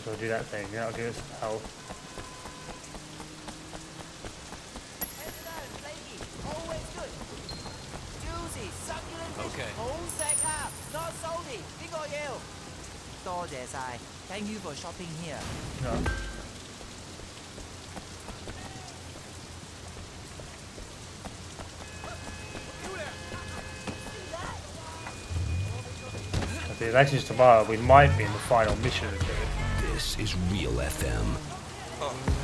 as well do that thing. That'll give us some health. Okay. Thank you for shopping here. No. If the elections tomorrow, we might be in the final mission. This is Real FM.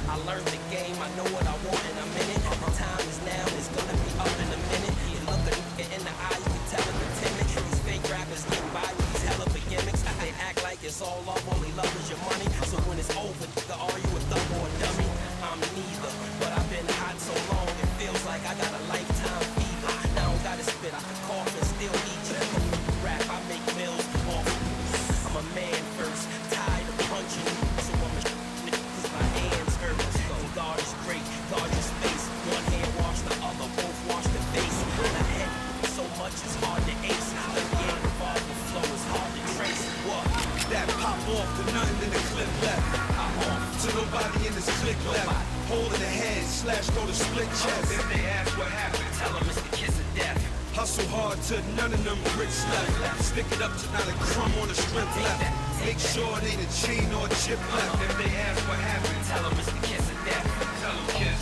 I learned the game, I know what I want in a minute. The time is now, it's gonna be up in a minute. You look a nigga in the eye, you can tell it the timid. These fake rappers get by with these hell of a gimmicks. They act like it's all love, only love is your money. So when it's over, nigga, are you a thug or a dummy? I'm neither, but I've been hot so long, it feels like I got a lifetime fever. Now I don't gotta spit, I can cough and still eat you. Rap, I make mills off. I'm a man first, tired of punching. So I'm a nigga, cause my hands hurt. And God is great, God your space. One hand wash the other, both wash the face. And I had so much it's hard to ace. The game involved with flow is hard to trace. What? That pop off to nothing in the clip left. Pop off to nobody in this click left. Hole in the head, slash go to split chest. If they ask what happened, Tell them it's the kiss of death. hustle hard to none of them bricks left. Stick it up to not a crumb on the strip left. Make sure it ain't a chain or a chip left. If they ask what happened, Tell them it's the kiss of death. tell them kiss.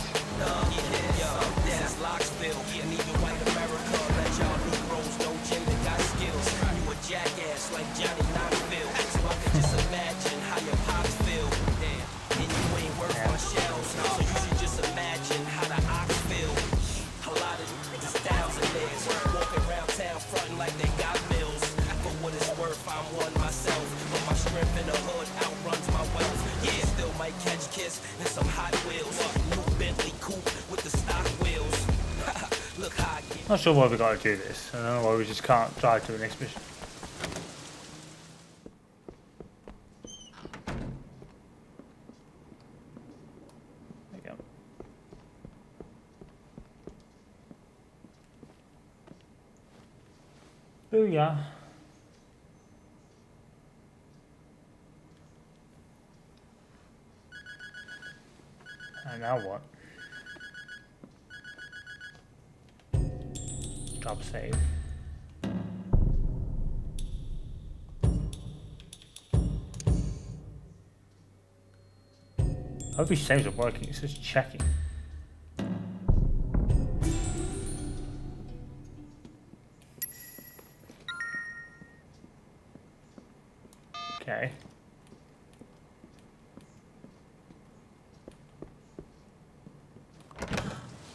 This is Locksville, and even white America, let y'all Negroes know Jada got skills. You a jackass like Johnny Knoxville, so I could just imagine how your pops feel. And you ain't worth my shells, so you should just imagine how the ox feel. A lot of niggas thousandaires walking around town fronting like they got mills. For what it's worth, I'm one myself, but my strength in the hood outruns my wealth. Yeah, still might catch Kiss in some Hot Wheels, new Bentley coupe with the stock wheels. Look how I get. Not sure why we got to do this. I don't know why we just can't drive to the next mission. There you go. Booyah. And now what? Drop save. I hope these saves are working. It's just checking. Okay.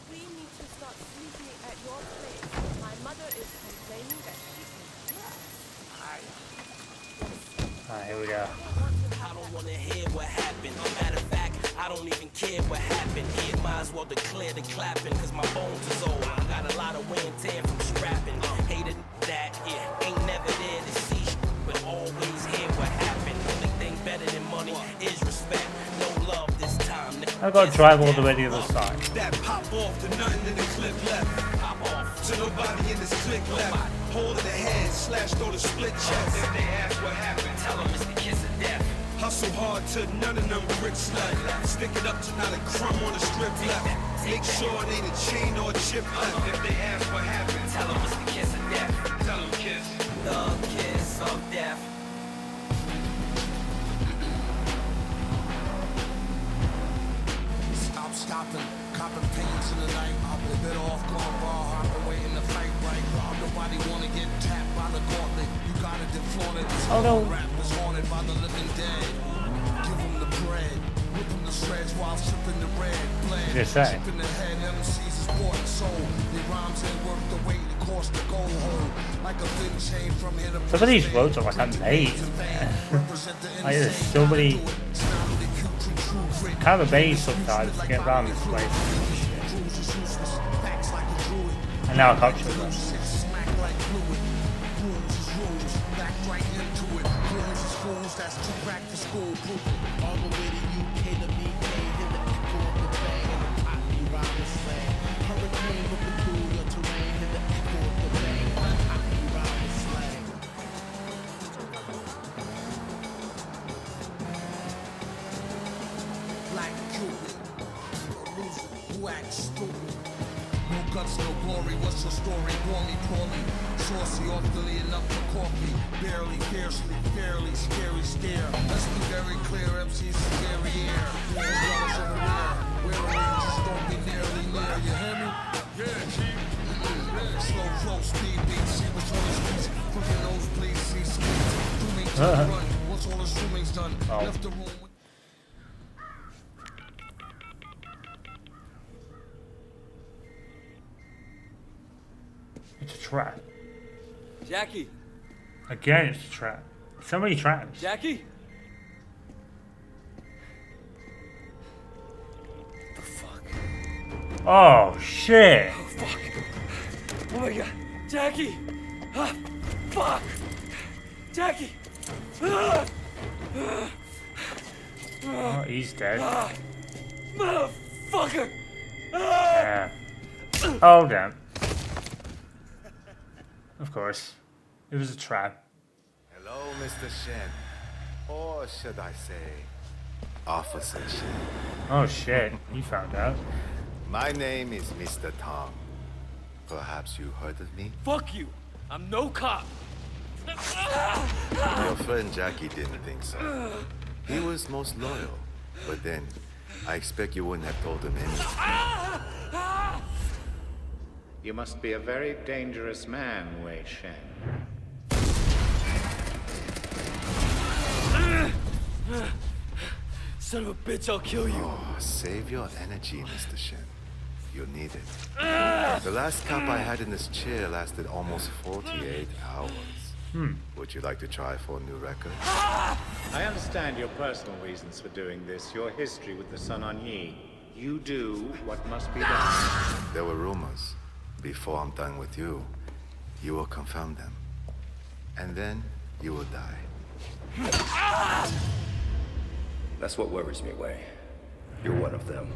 We need to start sleeping at your place. My mother is complaining that she Alright, here we go. I don't wanna hear what happened. Matter of fact, I don't even care what happened. It might as well declare the clapping, cause my bones is old. I got a lot of wear and tear from strapping. Hated that, yeah, ain't never there to see but always hear what happened. Only thing better than money is respect. No love this time. I gotta drive all the way to the other side. That pop off to nothing in the clip left. Pop off. To nobody in this click left. Hole in the head, slash go to split chest. If they ask what happened, Tell them it's the kiss of death. hustle hard to none of them bricks left. Stick it up to not a crumb on the strip left. Make sure it ain't a chain or a chip left. If they ask what happened, Tell them it's the kiss of death. tell them kiss. The kiss of death. Stop stopping, copping pains in the night. I'll be better off going raw, hopping, waiting to fight right. Nobody wanna get tapped by the gauntlet. You gotta deflaunt it. Oh, no. Rap is haunted by the living dead. Give them the bread, whip them the shreds while sipping the red blend. Just say. Chip in the head, MC's is bought and sold. Their rhymes ain't worth the weight it costs to go home. Like a thin chain from here to Some of these roads are like amazing, man. Like, there's so many kind of a maze sometimes to get around this place. And now I can't show them. Smack like fluid. Rules is rules. Back right into it. Rules is fools. That's too crack for school. Proof it. All the way to UK to BK. Hear the echo of the bang and the poppy rhyme is slang. Hurricane with peculiar terrain. Hear the echo of the bang and the poppy rhyme is slang. guts, no glory. What's your story? Poorly, poorly. Saucy, awfully enough for coffee. Barely, fiercely, fairly, scary stare. Let's be very clear, MC's scary air. As well as unaware. Where the ranges don't be nearly near. You hear me? Yeah, Chief. Slow flow, speed beats. See what's on the streets. Crooked nose, please see sweets. Dooming to the run. Once all the swimming's done, left the room with It's a trap. Jackie! Again, it's a trap. So many traps. Jackie? Oh shit! Oh, fuck. Oh my god. Jackie! Ah, fuck! Jackie! Ah, Oh, he's dead. motherfucker! Yeah. Oh damn. Of course. It was a trap. Hello, Mr. Shen. Or should I say, Officer Shen. Oh shit, he found out. My name is Mr. Tong. Perhaps you heard of me? Fuck you! I'm no cop! Your friend Jackie didn't think so. He was most loyal. But then, I expect you wouldn't have told him anything. You must be a very dangerous man, Wei Shen. Son of a bitch, I'll kill you! Oh, save your energy, Mr. Shen. You'll need it. The last cup I had in this chair lasted almost 48 hours. Would you like to try for a new record? I understand your personal reasons for doing this, your history with the Sun On Yi. You do what must be done. There were rumors. Before I'm done with you, you will confirm them. And then you will die. That's what worries me, Wei. You're one of them.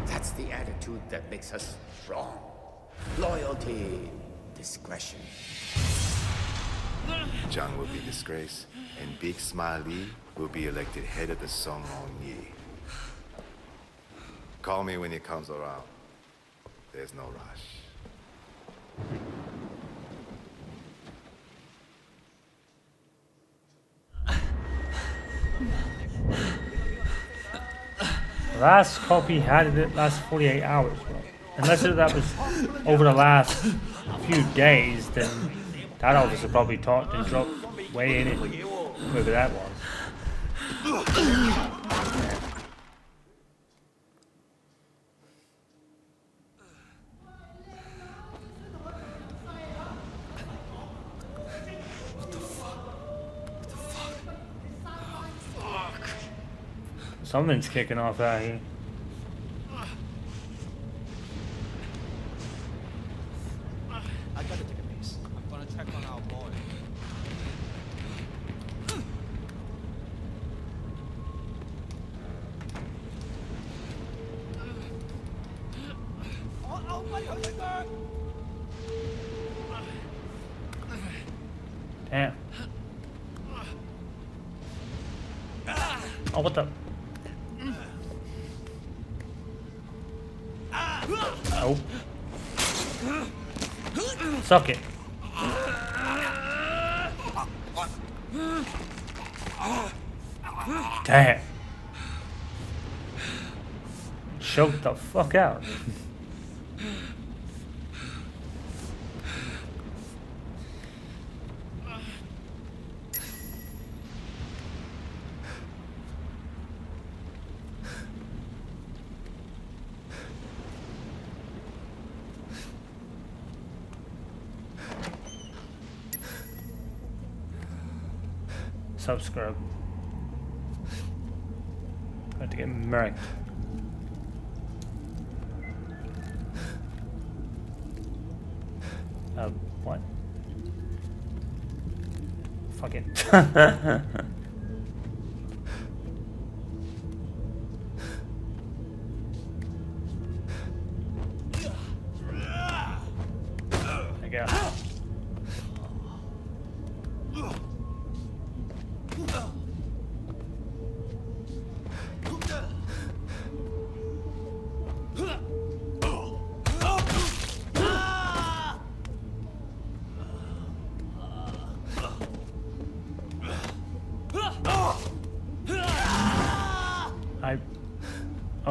That's the attitude that makes us strong. Loyalty, discretion. Zhang will be disgraced, and Big Smiley will be elected head of the Sun On Yi. Call me when he comes around. There's no rush. Last copy had it last 48 hours, bro. Unless that was over the last few days, then that officer probably talked and dropped way in it. Whoever that was. Something's kicking off out here. I gotta take a piece. I'm gonna check on our boy. Damn. Oh, what the? Oh. Suck it. Damn. Choked the fuck out. Subscribe. Got to get murked. What? Fuck it. There you go.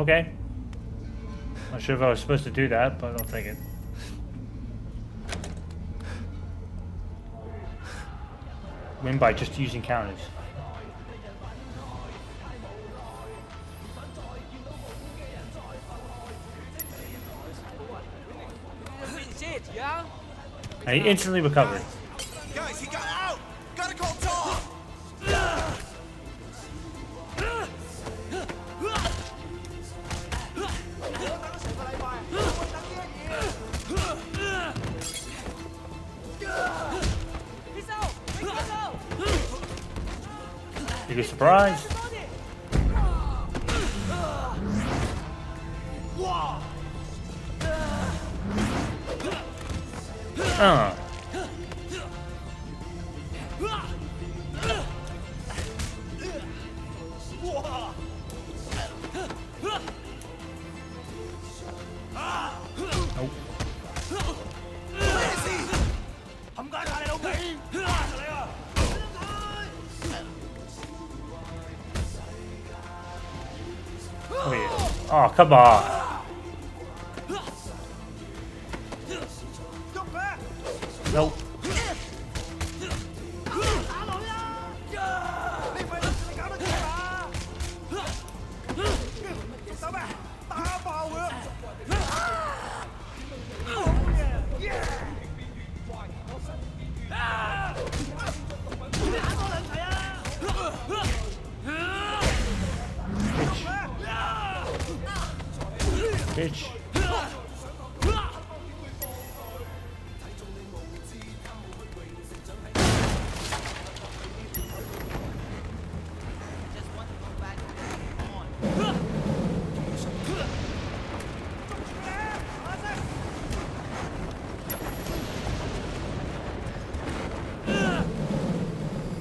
Okay. Not sure if I was supposed to do that, but I'll take it. Win by just using counters. And he instantly recovered. Guys, he got out! Gotta call Tom! You get surprised. Oh, yeah. Oh, come on. Nope. Bitch.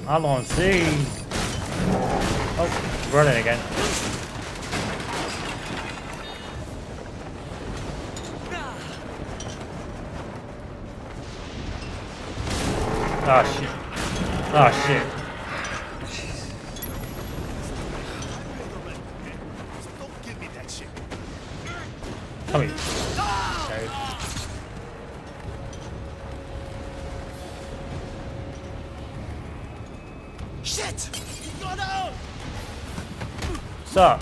I'm on C. Oh, running again. Oh shit. Oh shit. Don't give me that shit. Come here. Okay. Shit! He got out! Sup?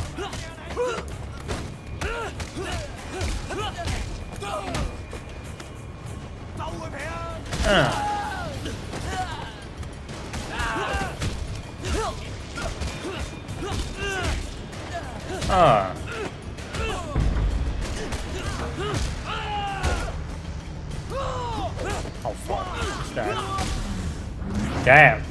Oh fuck. What's that? Damn.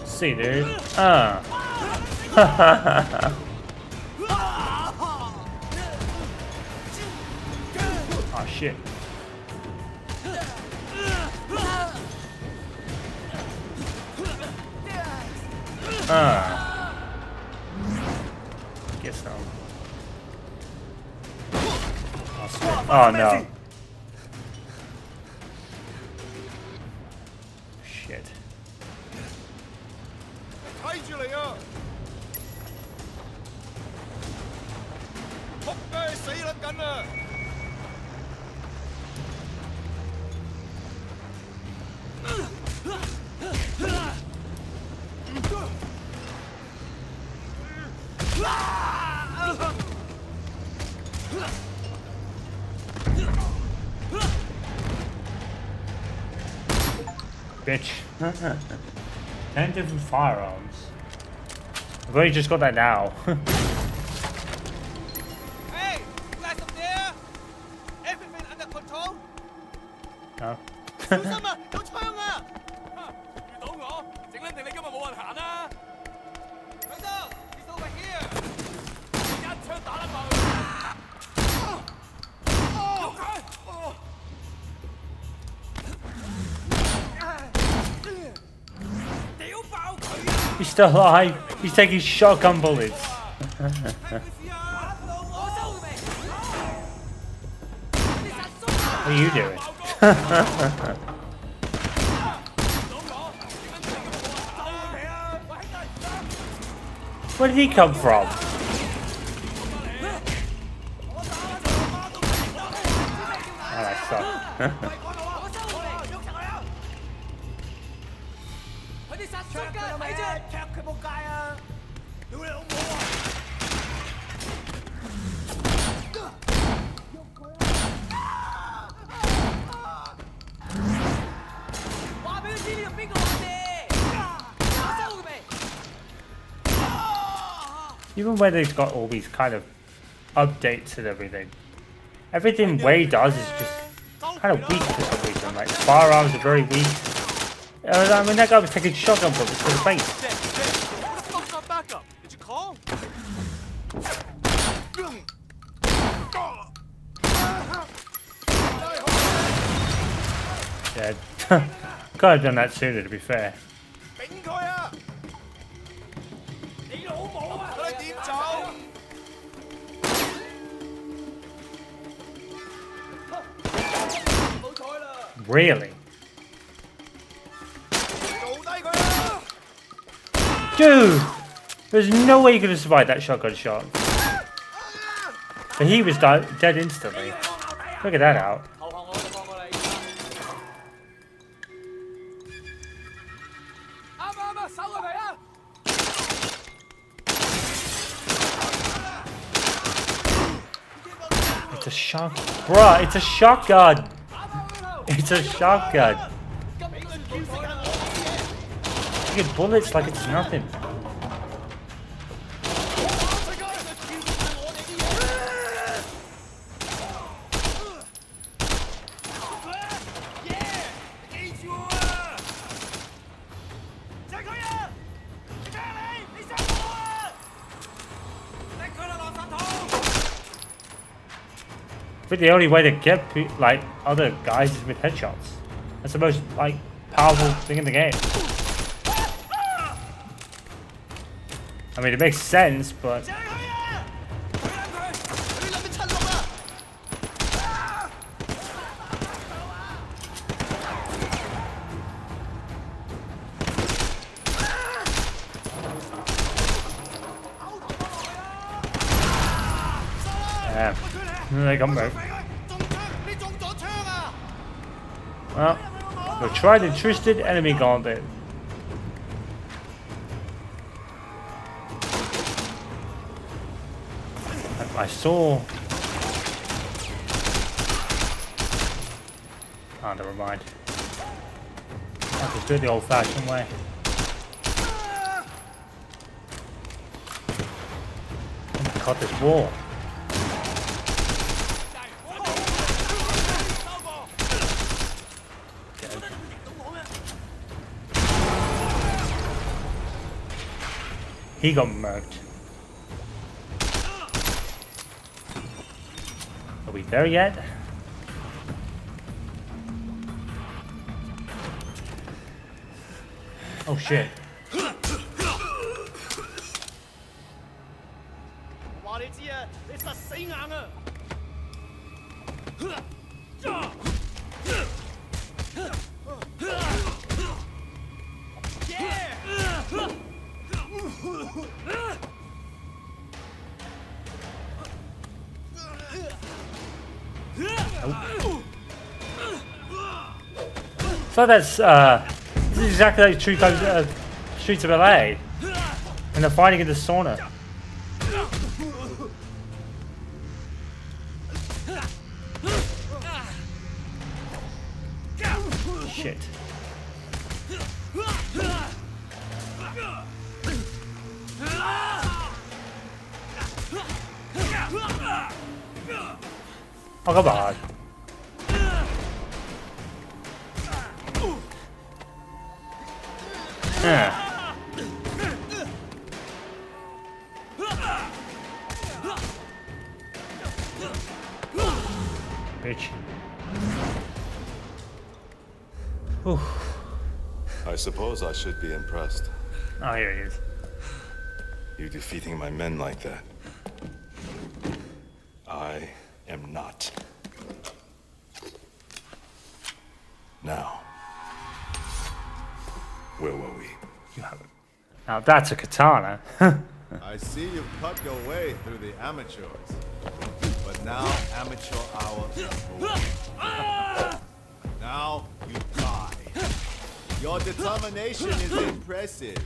See, dude. Oh shit. Get some. Oh no. Shit. 睇住你啊！仆街死撚緊啊！ Bitch. 10 different firearms. I've only just got that now. Hey, you guys up there? Everything under control? No. 小心啊，有槍啊！遇到我，整撚定你今日冇運行啦！強生 ，he's over here！ 一槍打甩爆佢！喐佢！ He's still alive. He's taking shotgun bullets. What are you doing? Where did he come from? Oh, that sucks. 佢哋殺出㗎，睇住，踢佢仆街啊！屌你老母啊！話俾佢知呢度邊個話事，打收佢未？ Even when they've got all these kind of updates and everything, everything Wei does is just kind of weak for some reason. Like firearms are very weak. I mean, that guy was taking shotgun bullets to the face. What the fuck's our backup? Did you call? Dead. Could have done that sooner, to be fair. 頂佢啊！你老母啊！佢點走？ Really? Dude! There's no way you could have survived that shotgun shot. But he was dead instantly. Figure that out. It's a shotgun. Bruh, it's a shotgun! It's a shotgun! You get bullets like it's nothing. But the only way to get like other guys is with headshots. That's the most like powerful thing in the game. I mean, it makes sense, but yeah, they got me. Well, the tried and trusted enemy gauntlet. I saw. Oh, never mind. I just do it the old-fashioned way. Cut this wall. He got murked. Are we there yet? Oh shit. 話你知啊，你實死硬啊！ So that's this is exactly like Streets of LA, and they're fighting in the sauna. Shit. Oh, come on. Yeah. Bitch. Oof. I suppose I should be impressed. Oh, here he is. You defeating my men like that. I am not. Now, where were we? You have it. Now that's a katana. I see you've cut your way through the amateurs. But now amateur hour is over. Now you die. Your determination is impressive.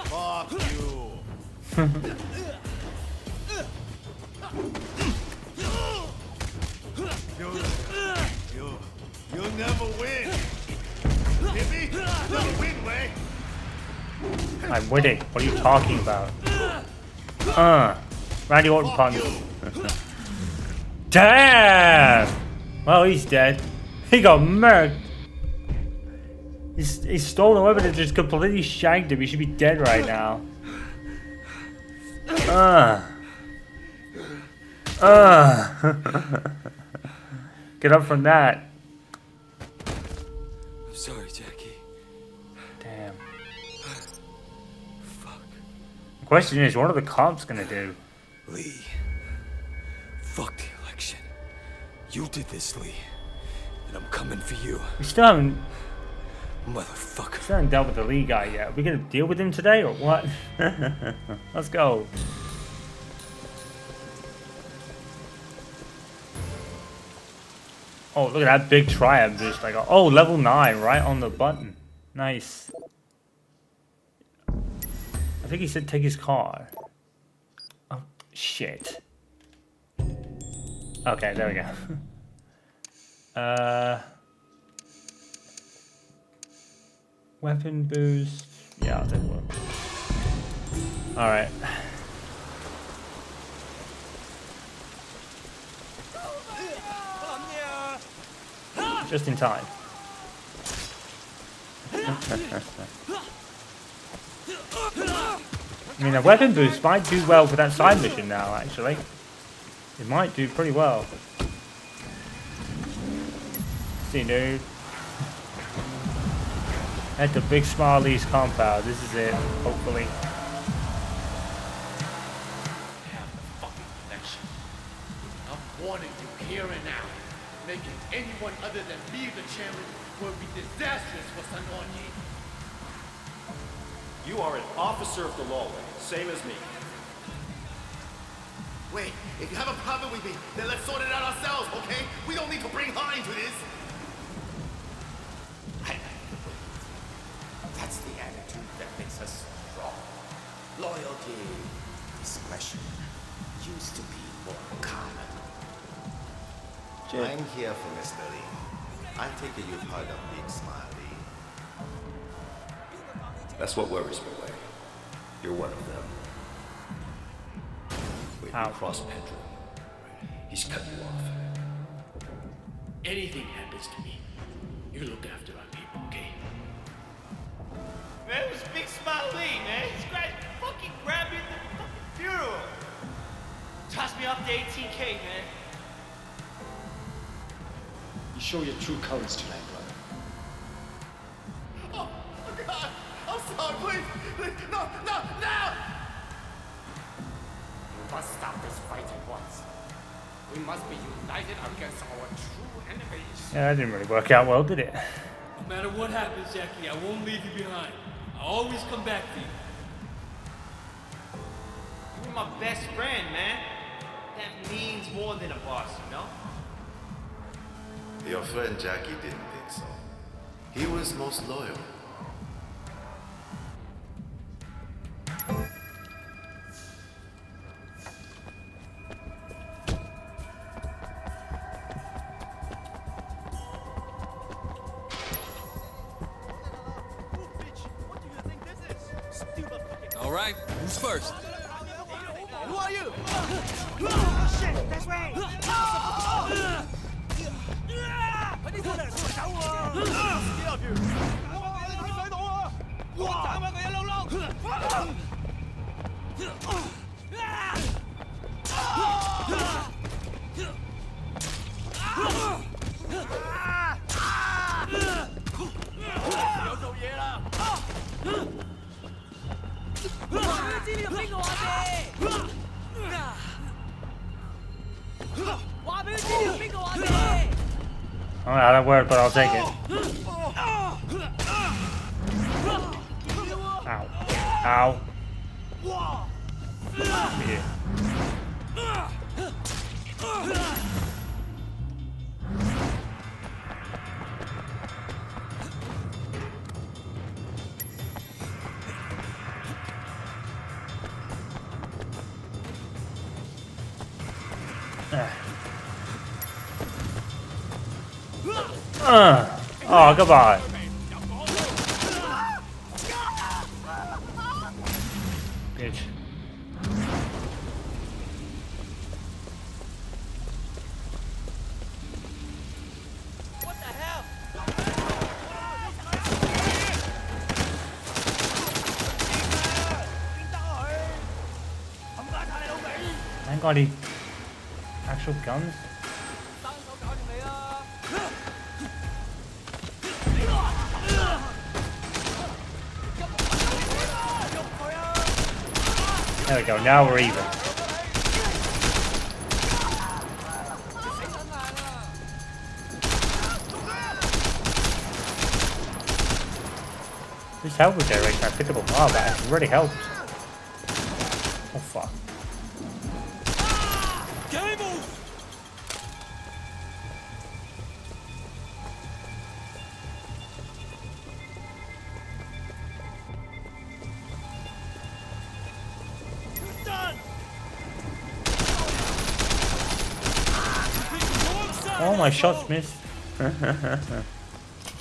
Fuck you. You'll never win. Hear me? Never win, Wei. I'm winning. What are you talking about? Randy Orton punch. Damn! Well, he's dead. He got murked. He's stolen a weapon and just completely shanked him. He should be dead right now. Get up from that. I'm sorry, Jackie. Damn. Fuck. The question is, what are the cops gonna do? Lee. Fuck the election. You did this, Lee. And I'm coming for you. We still haven't Motherfucker. dealt with the Lee guy yet. Are we gonna deal with him today or what? Let's go. Oh, look at that big triumph. Just like, oh, level 9 right on the button. Nice. I think he said take his car. Oh, shit. Okay, there we go. Weapon boost. Yeah, I'll take one. Alright. Just in time. I mean, a weapon boost might do well for that side mission now, actually. It might do pretty well. See, dude. At the Big Smileys compound. This is it, hopefully. Have the fucking connection. I'm warning you here and now. Making anyone other than me the chairman will be disastrous for Sun On Yee. You are an officer of the law, same as me. Wait, if you have a problem with me, then let's sort it out ourselves, okay? We don't need to bring her into this. That's the attitude that makes us strong. Loyalty, discretion, used to be more common. I'm here for Mr. Lee. I take it you've heard of Big Smiley. That's what worries me, Wei. You're one of them. Wait, you cross Pedro. He's cut you off. Anything happens to me, you look after our people, okay? Man, it was Big Smiley, man. This guy fucking grabbed me at the fucking funeral. Tossed me off the 18K, man. You show your true colors tonight, brother. Oh, God. I'm sorry, please. No, no, no! We must stop this fight at once. We must be united against our true enemies. Yeah, that didn't really work out well, did it? No matter what happens, Jackie, I won't leave you behind. I'll always come back to you. You were my best friend, man. That means more than a boss, you know? Your friend Jackie didn't think so. He was most loyal. All right, who's first? Who are you? Shit, that's right. Get up here. I don't know how that worked, but I'll take it. Ow. Ow. Yeah. Oh, goodbye. Bitch. What the hell? I ain't got any actual guns. There we go, now we're even. This help with direction, I picked up a while back, it really helped. Oh fuck. Oh, my shots missed.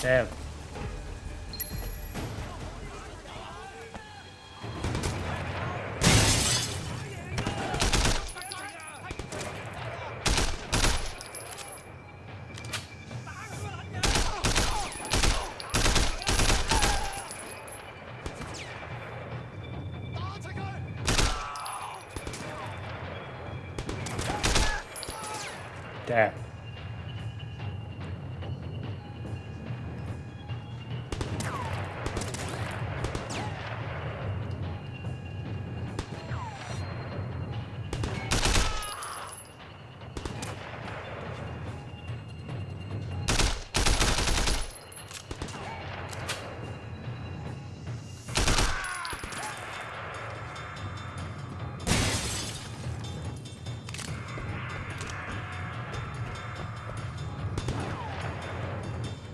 Damn. Damn.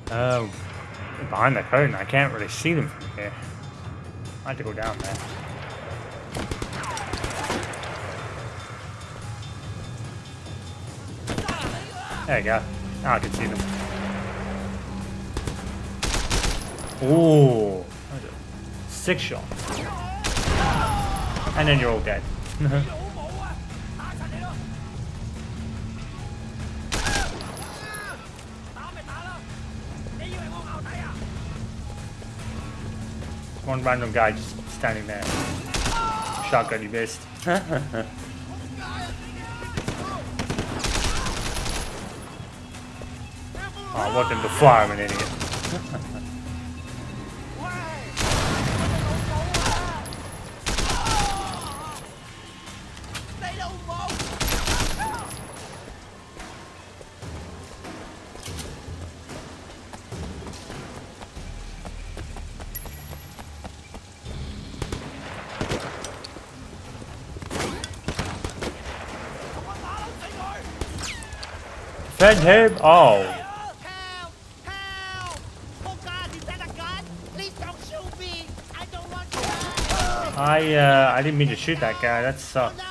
Oh, behind the curtain, I can't really see them from here. I have to go down there. There you go. Now I can see them. Ooh, 6 shots. And then you're all dead. One random guy just standing there. Shotgun, you missed. Oh, I want them to fire, I'm an idiot. Fed him? Oh. I didn't mean to shoot that guy. That sucked.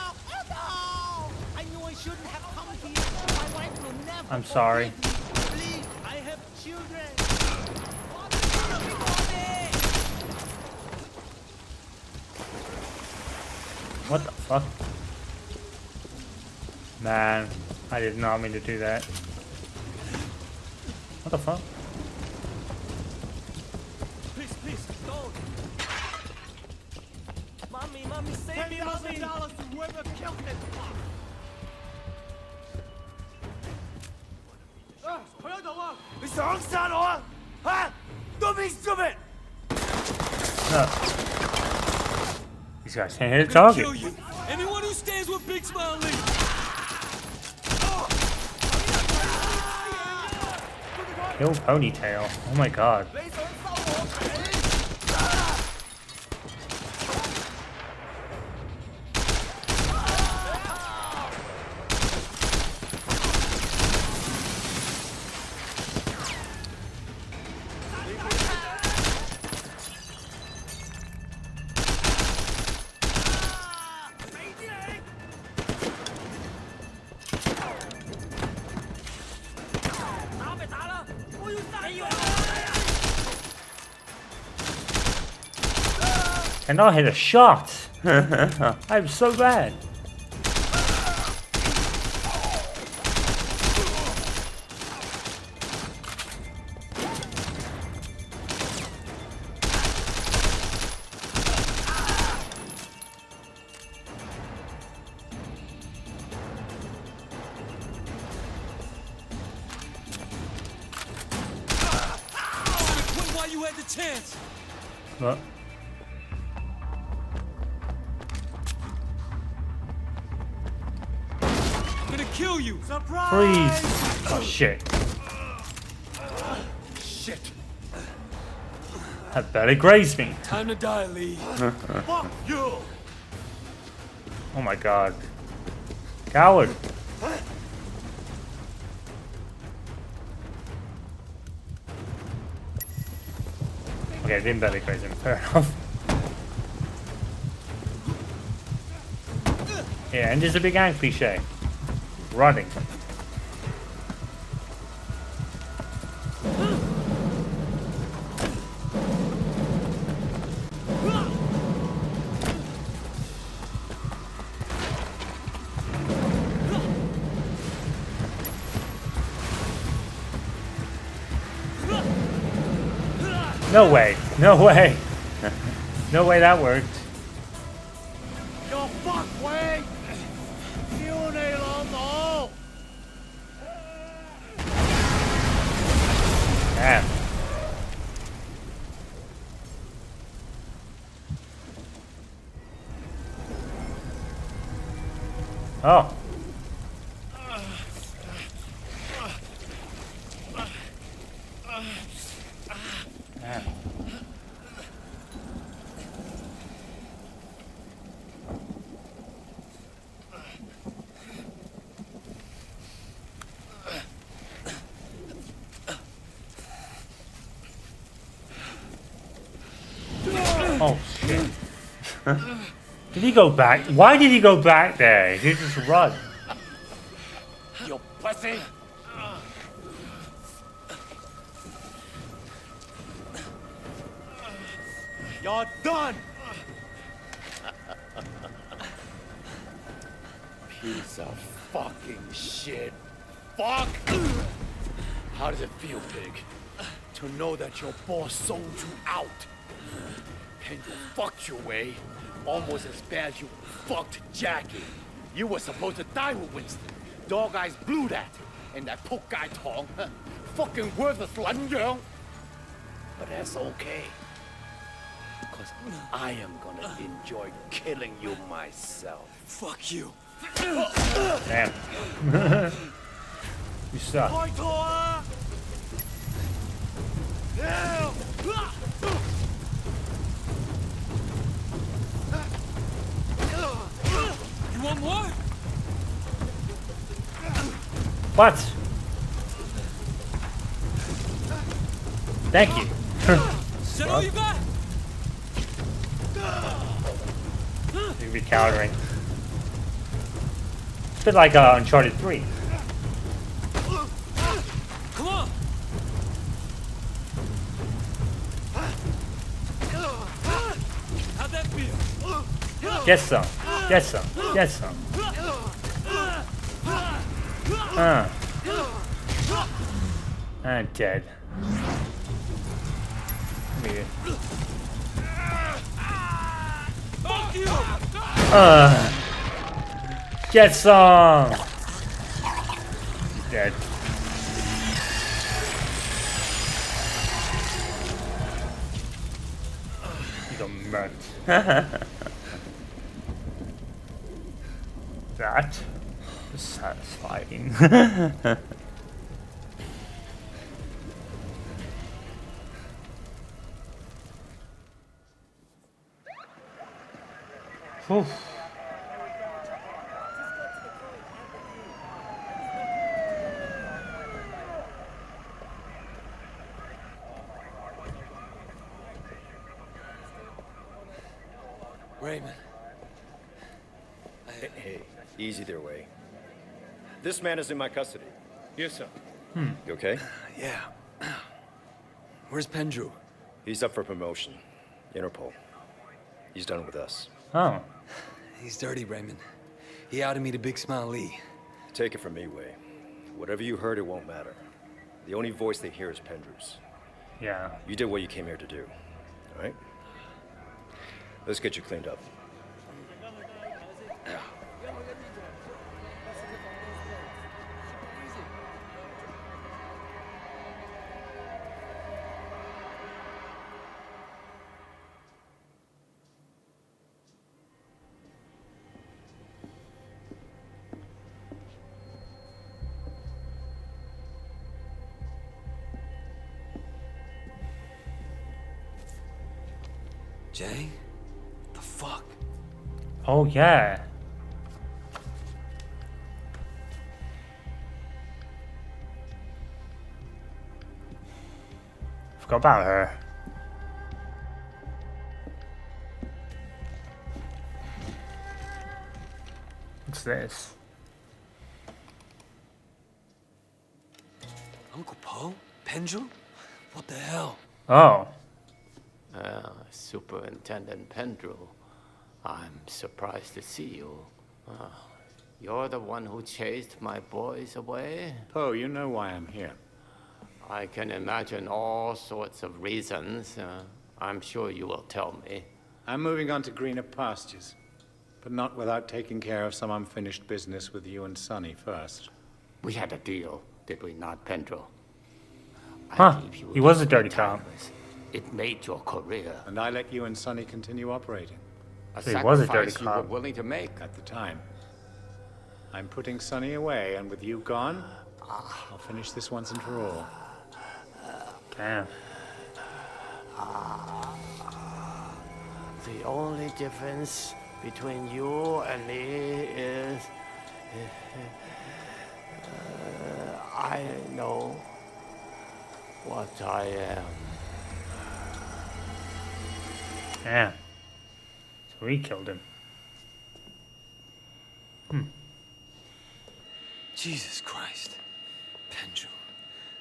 I'm sorry. What the fuck? Man, I did not mean to do that. What the fuck? Please, please, don't. Mommy, save me, mommy. $10,000 to whoever killed him. 佢喺度啊！你想殺我啊？嚇 ！Don't be stupid! No. These guys can't hit a target. Anyone who stays with Big Smile leaves. Kill Ponytail. Oh my god. And I hit a shot. I'm so bad. Quit while you had the chance. What? Kill you! Surprise! Freeze! Oh shit. Shit. That barely grazed me. Time to die, Lee. Fuck you! Oh my god. Coward. Okay, I didn't barely graze him. Fair enough. Yeah, and there's a big ant cliche. Running. No way. No way. No way that worked. Yo, fuck, Wayne! Damn. Oh. Damn. Oh shit. Did he go back? Why did he go back there? He did just run. You pussy! You're done! Piece of fucking shit. Fuck! How does it feel, Pig? To know that your boss sold you out? And you fucked your way almost as bad as you fucked Jackie. You were supposed to die with Winston. Dog Eyes blew that. And that poke guy Tong, fucking worthless Lunjong. But that's okay. Because I am gonna enjoy killing you myself. Fuck you. Damn. You suck. You want more? What? Thank you. Is that all you got? You'd be countering. It's a bit like Uncharted 3. Come on! How'd that feel? Get some. Get some. Get some. I'm dead. Come here. Fuck you! Get some. He's dead. He got murked. That was satisfying. Oof. Raymond. Hey, easy there, Way. This man is in my custody. Yes, sir. You okay? Yeah. Where's Pendrew? He's up for promotion. Interpol. He's done with us. Oh. He's dirty, Raymond. He outed me to Big Smile Lee. Take it from me, Way. Whatever you heard, it won't matter. The only voice they hear is Pendrew's. Yeah. You did what you came here to do. All right? Let's get you cleaned up. Jay? The fuck? Oh, yeah. Forgot about her. What's this? Uncle Po? Pendrew? What the hell? Oh. Superintendent Pendrew, I'm surprised to see you. You're the one who chased my boys away? Poe, you know why I'm here. I can imagine all sorts of reasons. I'm sure you will tell me. I'm moving on to greener pastures, but not without taking care of some unfinished business with you and Sonny first. We had a deal, did we not, Pendrew? Huh. He was a dirty cop. It made your career. And I let you and Sonny continue operating. A So he was a dirty sacrifice you were cop. willing to make. At the time. I'm putting Sonny away, and with you gone, I'll finish this once and for all. Damn. The only difference between you and me is I know what I am. Yeah. So he killed him. Jesus Christ. Pendrew.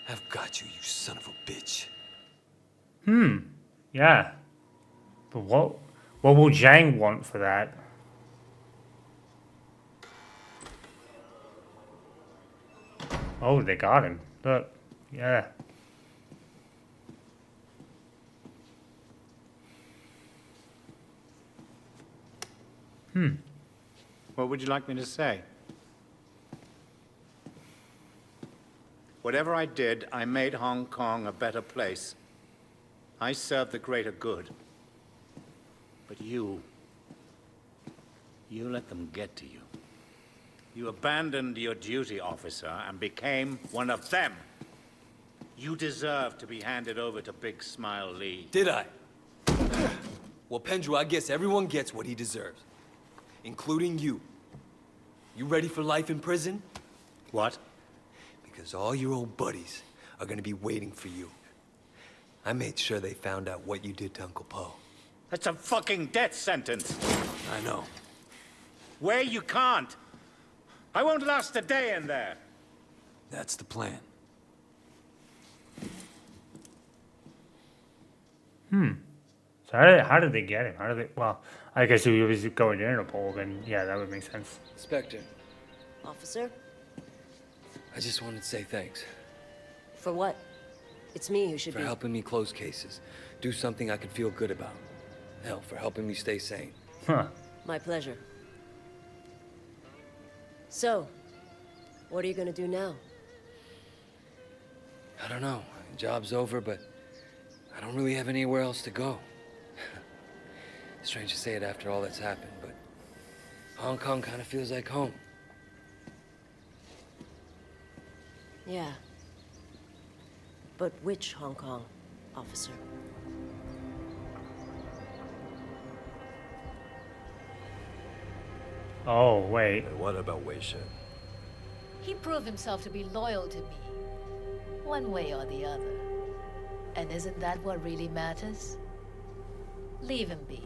I've got you, you son of a bitch. Yeah. But what will Zhang want for that? Oh, they got him. Look. Yeah. What would you like me to say? Whatever I did, I made Hong Kong a better place. I served the greater good. But you let them get to you. You abandoned your duty, officer, and became one of them. You deserve to be handed over to Big Smile Lee. Did I? Well, Pendrew, I guess everyone gets what he deserves. Including you. You ready for life in prison? What? Because all your old buddies are gonna be waiting for you. I made sure they found out what you did to Uncle Po. That's a fucking death sentence. I know. Where you can't. I won't last a day in there. That's the plan. So how did they get him? How did they? Well, I guess if he was going to Interpol, then yeah, that would make sense. Inspector, Officer? I just wanted to say thanks For what? It's me who should for be... helping me close cases. Do something I can feel good about. Hell, for helping me stay sane. Huh. My pleasure. So, what are you gonna do now? I don't know. Job's over, but I don't really have anywhere else to go. Strange to say it after all that's happened, but Hong Kong kind of feels like home. Yeah. But which Hong Kong, officer? Oh, wait. And what about Wei Shen? He proved himself to be loyal to me, one way or the other. And isn't that what really matters? Leave him be.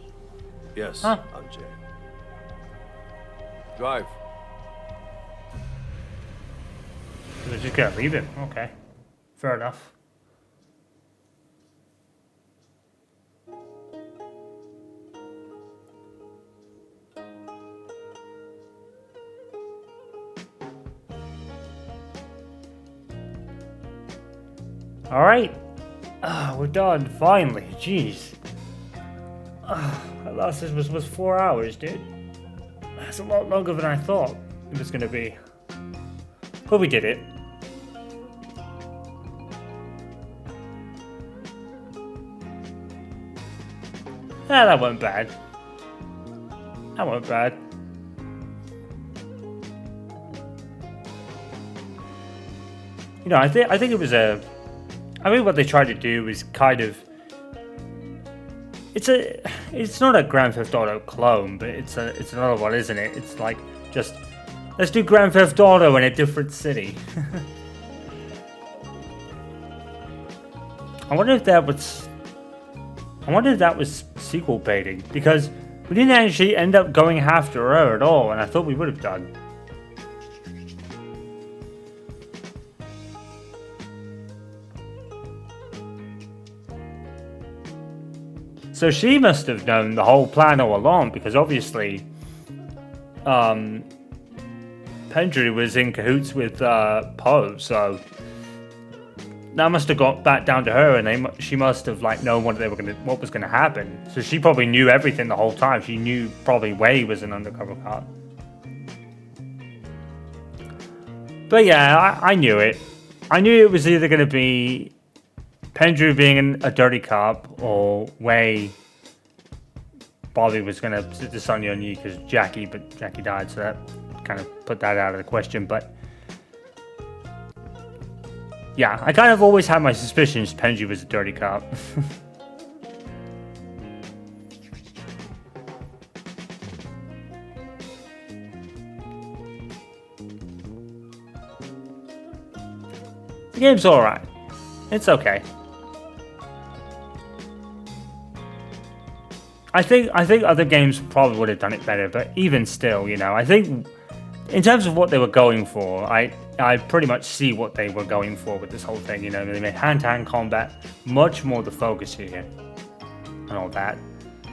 Yes, Huh. I'm Jay. Drive. We're just gonna leave him. Okay. Fair enough. Alright. We're done, finally. Jeez. That last was 4 hours, dude. That's a lot longer than I thought it was gonna be. But we did it. Yeah, that wasn't bad. That wasn't bad. You know, I think it was a. I mean, what they tried to do was kind of. It's not a Grand Theft Auto clone, but it's another one, isn't it? It's like just let's do Grand Theft Auto in a different city. I wonder if that was sequel baiting, because we didn't actually end up going after her at all, and I thought we would have done. So she must have known the whole plan all along, because obviously Pendry was in cahoots with Poe, so that must have got back down to her, and she must have like known what was gonna happen. So she probably knew everything the whole time. She knew probably Wei was an undercover cop. But yeah, I knew it. I knew it was either gonna be Pendrew being a dirty cop, or Wei Bobby was gonna sit the Sonya on you because Jackie died, so that kind of put that out of the question. But yeah, I kind of always had my suspicions Pendrew was a dirty cop. The game's alright. It's okay. I think other games probably would have done it better, but even still, you know, I think in terms of what they were going for, I pretty much see what they were going for with this whole thing. You know, they made hand-to-hand combat much more the focus here, and all that.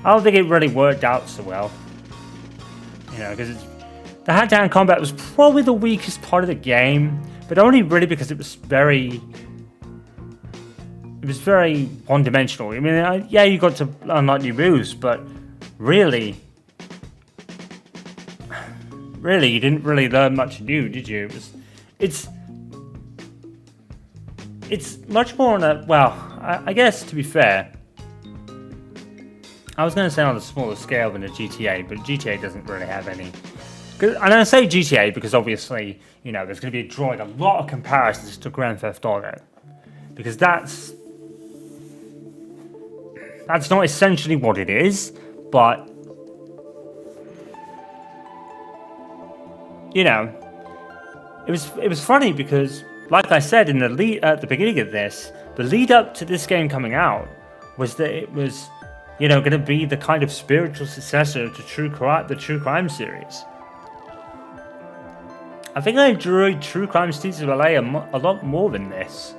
I don't think it really worked out so well, you know, because the hand-to-hand combat was probably the weakest part of the game, but only really because it was very one-dimensional. I mean, yeah, you got to unlock new moves, but really, you didn't really learn much new, did you? It's much more on a, well, I guess to be fair, I was going to say on a smaller scale than a GTA, but GTA doesn't really have any. And I say GTA because obviously, you know, there's going to be drawing a lot of comparisons to Grand Theft Auto, because that's not essentially what it is, but you know, it was funny because, like I said in the lead at the beginning of this, the lead up to this game coming out was that it was, you know, going to be the kind of spiritual successor to the True Crime series. I think I enjoyed True Crime Streets of LA a lot more than this,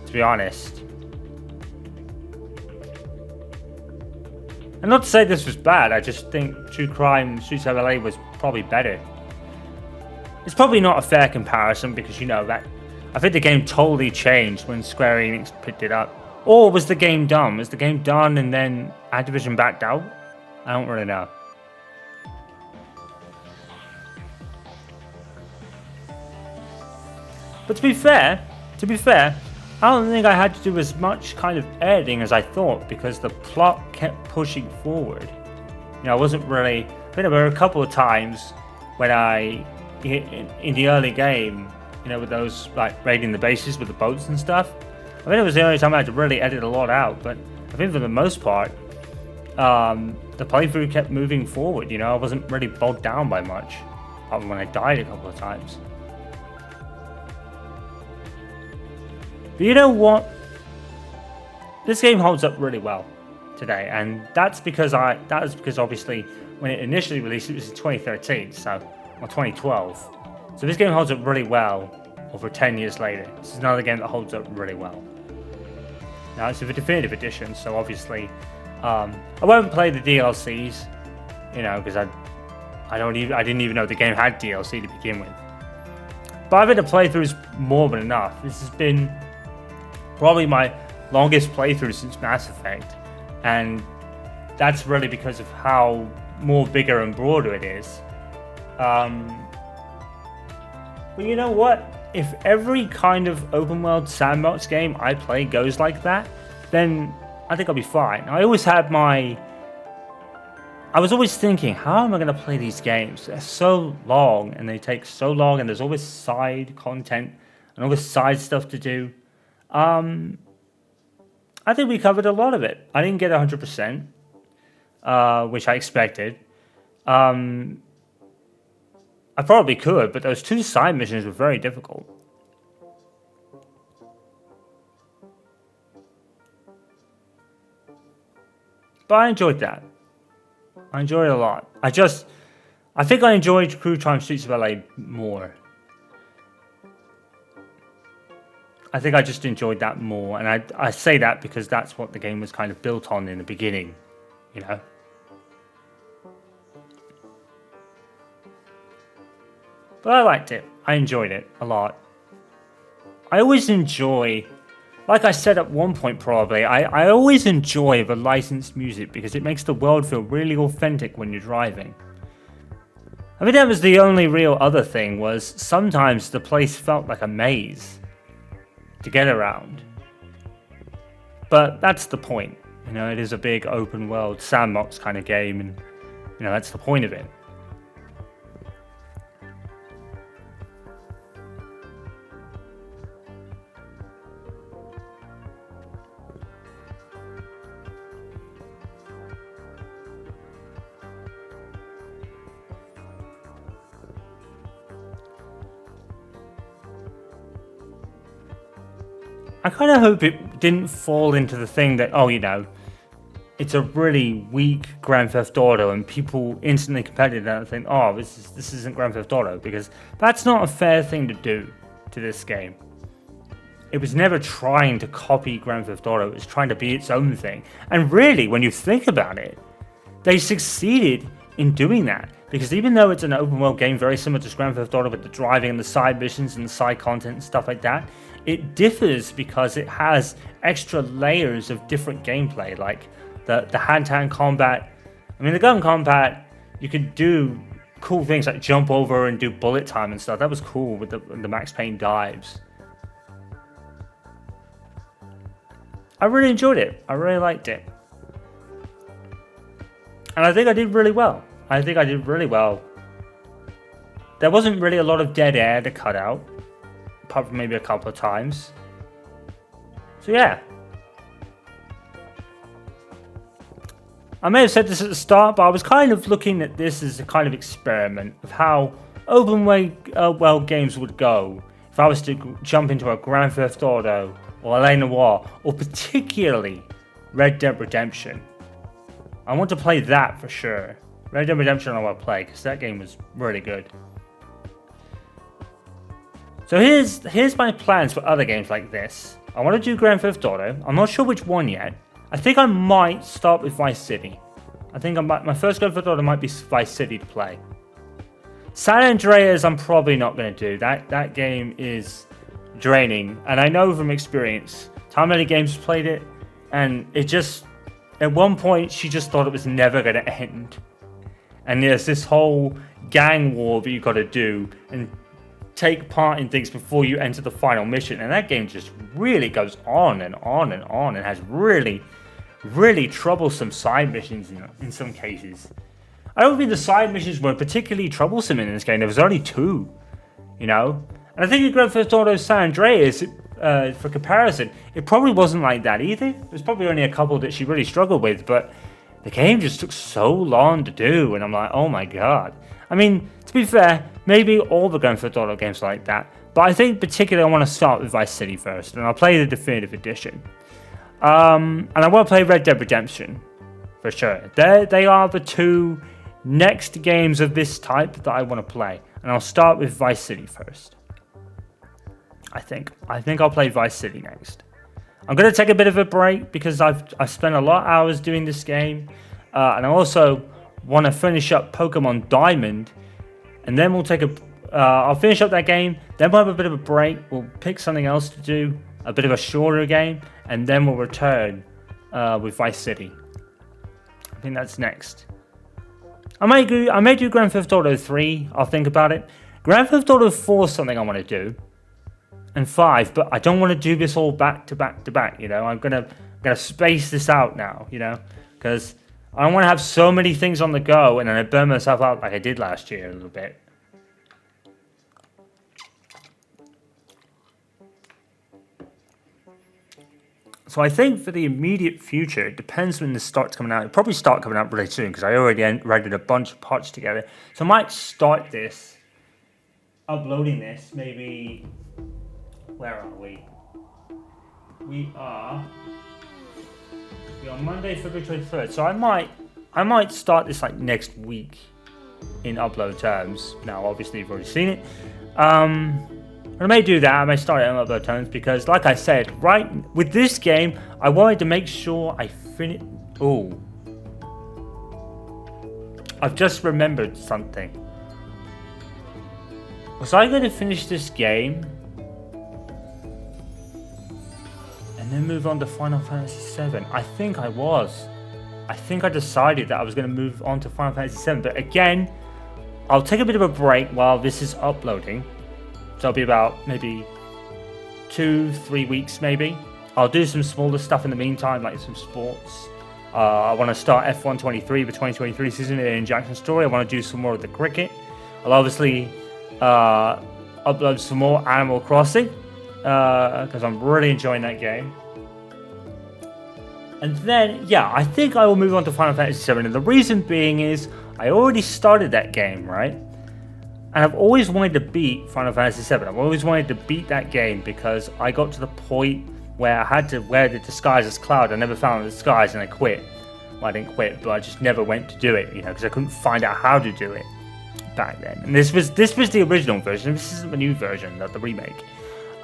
to be honest. And not to say this was bad, I just think True Crime Streets of LA was probably better. It's probably not a fair comparison because, you know, that I think the game totally changed when Square Enix picked it up. Or was the game done? Was the game done and then Activision backed out? I don't really know. But to be fair, I don't think I had to do as much kind of editing as I thought, because the plot kept pushing forward. You know, I wasn't really. I think there were a couple of times when in the early game, you know, with those like raiding the bases with the boats and stuff. I think it was the only time I had to really edit a lot out. But I think for the most part, the playthrough kept moving forward. You know, I wasn't really bogged down by much, apart from when I died a couple of times. But you know what? This game holds up really well today, and that's because obviously when it initially released, it was in 2013, or 2012. So this game holds up really well over 10 years later. This is another game that holds up really well. Now it's a definitive edition, so obviously I won't play the DLCs, you know, because I didn't even know the game had DLC to begin with. But I've had to play through more than enough. This has been probably my longest playthrough since Mass Effect, and that's really because of how more bigger and broader it is. But you know what? If every kind of open world sandbox game I play goes like that, then I think I'll be fine. I was always thinking, how am I going to play these games? They're so long, and they take so long, and there's always side content and always side stuff to do. I think we covered a lot of it. I didn't get 100%, which I expected. I probably could, but those 2 side missions were very difficult. But I enjoyed that. I enjoyed it a lot. I think I enjoyed Crew Time Streets of LA more. I think I just enjoyed that more, and I say that because that's what the game was kind of built on in the beginning, you know? But I liked it. I enjoyed it a lot. I always enjoy, like I said at one point probably, I always enjoy the licensed music because it makes the world feel really authentic when you're driving. I mean, that was the only real other thing, was sometimes the place felt like a maze to get around. But that's the point. You know, it is a big open world sandbox kind of game, and you know, that's the point of it. I kind of hope it didn't fall into the thing that, oh, you know, it's a really weak Grand Theft Auto, and people instantly compared it and think, oh, this isn't Grand Theft Auto, because that's not a fair thing to do to this game. It was never trying to copy Grand Theft Auto, it was trying to be its own thing. And really, when you think about it, they succeeded in doing that. Because even though it's an open world game very similar to Grand Theft Auto with the driving and the side missions and the side content and stuff like that, it differs because it has extra layers of different gameplay, like the hand-to-hand combat. I mean, the gun combat, you could do cool things like jump over and do bullet time and stuff. That was cool with the Max Payne dives. I really enjoyed it. I really liked it. And I think I did really well. There wasn't really a lot of dead air to cut out, apart from maybe a couple of times. So yeah. I may have said this at the start, but I was kind of looking at this as a kind of experiment of how open world games would go if I was to jump into a Grand Theft Auto or LA Noire, or particularly Red Dead Redemption. I want to play that for sure. Red Dead Redemption I want to play, because that game was really good. So here's my plans for other games like this. I want to do Grand Theft Auto. I'm not sure which one yet. I think I might start with Vice City. I think my first Grand Theft Auto might be Vice City to play. San Andreas I'm probably not going to do. That game is draining, and I know from experience. How many games played it, and it just, at one point she just thought it was never going to end. And there's this whole gang war that you got to do and take part in things before you enter the final mission, and that game just really goes on and on and on, and has really, really troublesome side missions in some cases. I don't think the side missions were particularly troublesome in this game. There was only 2, you know. And I think in Grand Theft Auto San Andreas, for comparison, it probably wasn't like that either. There's probably only a couple that she really struggled with, but the game just took so long to do, and I'm like, oh my god. I mean, to be fair, maybe all the Grand Theft Auto games are like that, but I think particularly I want to start with Vice City first, and I'll play the Definitive Edition. And I want to play Red Dead Redemption, for sure. They are the two next games of this type that I want to play, and I'll start with Vice City first. I think I'll play Vice City next. I'm going to take a bit of a break because I've spent a lot of hours doing this game, and I also want to finish up Pokemon Diamond, and then we'll take I'll finish up that game, then we'll have a bit of a break, we'll pick something else to do, a bit of a shorter game, and then we'll return with Vice City. I think that's next. I may do Grand Theft Auto 3, I'll think about it. Grand Theft Auto 4 is something I want to do. And 5, but I don't want to do this all back to back to back, you know. I'm gonna space this out now, you know, because I don't want to have so many things on the go and then I burn myself out like I did last year a little bit. So I think for the immediate future, it depends when this starts coming out. It'll probably start coming out really soon because I already rendered a bunch of parts together. So I might start this, uploading this, maybe. Where are we? We are on Monday, February 23rd. So I might start this like next week in upload terms. Now, obviously, you've already seen it. I may do that. I may start it in upload terms because, like I said, right with this game, I wanted to make sure I finish. Oh, I've just remembered something. Was I going to finish this game and then move on to Final Fantasy VII? I think I was. I think I decided that I was going to move on to Final Fantasy VII. But again, I'll take a bit of a break while this is uploading. So it'll be about maybe 2-3 weeks maybe. I'll do some smaller stuff in the meantime, like some sports. I want to start F1 23, the 2023 season in Jackson Story. I want to do some more of the cricket. I'll obviously upload some more Animal Crossing. Because I'm really enjoying that game. And then, yeah, I think I will move on to Final Fantasy VII. And the reason being is, I already started that game, right? And I've always wanted to beat Final Fantasy VII. I've always wanted to beat that game because I got to the point where I had to wear the disguise as Cloud. I never found the disguise and I quit. Well, I didn't quit, but I just never went to do it, you know, because I couldn't find out how to do it back then. And this was the original version. This isn't the new version, the remake.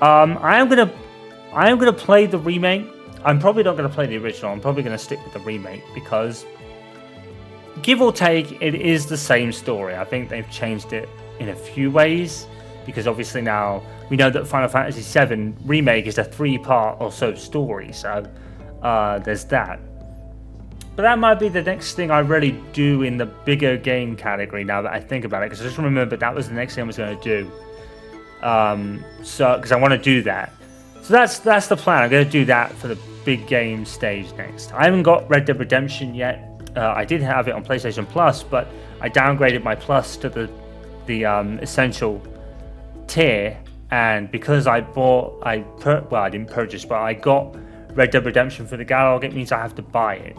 I am gonna play the remake. I'm probably not gonna play the original. I'm probably gonna stick with the remake because, give or take, it is the same story. I think they've changed it in a few ways because obviously now we know that Final Fantasy VII Remake is a 3-part or so story. So there's that. But that might be the next thing I really do in the bigger game category now that I think about it, because I just remember that was the next thing I was going to do. So because I want to do that. So that's the plan. I'm going to do that for the big game stage next. I haven't got Red Dead Redemption yet. I did have it on PlayStation Plus, but I downgraded my Plus to the Essential tier, and because I didn't purchase, but I got Red Dead Redemption for the catalog, it means I have to buy it.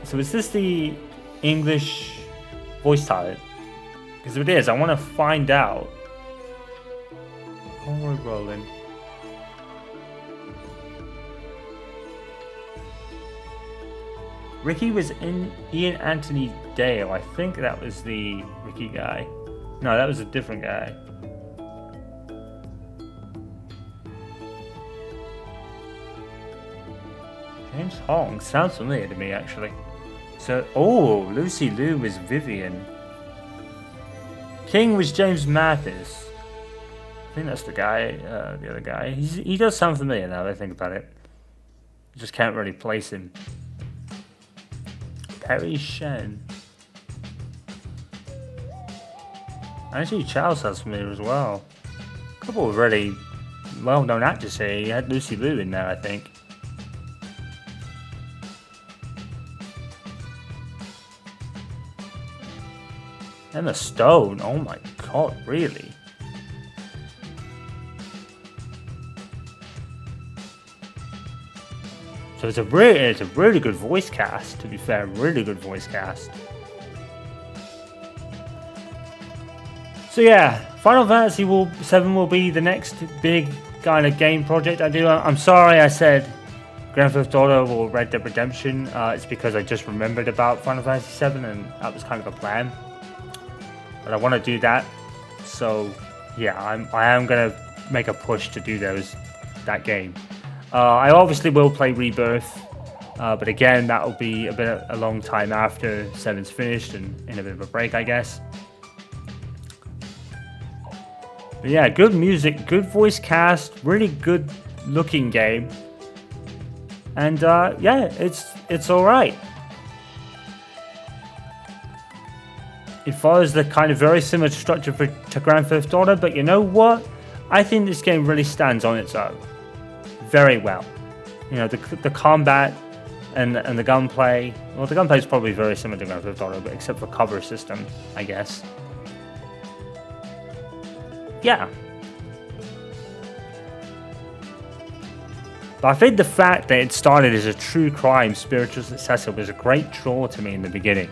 So is this the English voice talent? Because if it is, I want to find out. Conroy Roland. Ricky was in Ian Anthony Dale. I think that was the Ricky guy. No, that was a different guy. James Hong sounds familiar to me, actually. So, Lucy Liu was Vivian. King was James Mathis. I think that's the guy, the other guy. He does sound familiar now that I think about it. Just can't really place him. Perry Shen. Actually, Charles sounds familiar as well. A couple of really well-known actors here. He had Lucy Liu in there, I think. Emma Stone, oh my god, really? So So it's a really good voice cast, to be fair, really good voice cast. So yeah, Final Fantasy VII will be the next big kind of game project I do. I'm sorry I said Grand Theft Auto or Red Dead Redemption. It's because I just remembered about Final Fantasy VII and that was kind of a plan. But I want to do that. So yeah, I am gonna make a push to do that game. I obviously will play Rebirth, but again that will be a long time after 7's finished and in a bit of a break, I guess. But yeah, good music, good voice cast, really good looking game, and yeah, it's all right. It follows the kind of very similar structure to Grand Theft Auto, but you know what? I think this game really stands on its own very well. You know, the combat and the gunplay. Well, the gunplay is probably very similar to Grand Theft Auto, but except for cover system, I guess. Yeah. But I think the fact that it started as a true crime spiritual successor was a great draw to me in the beginning,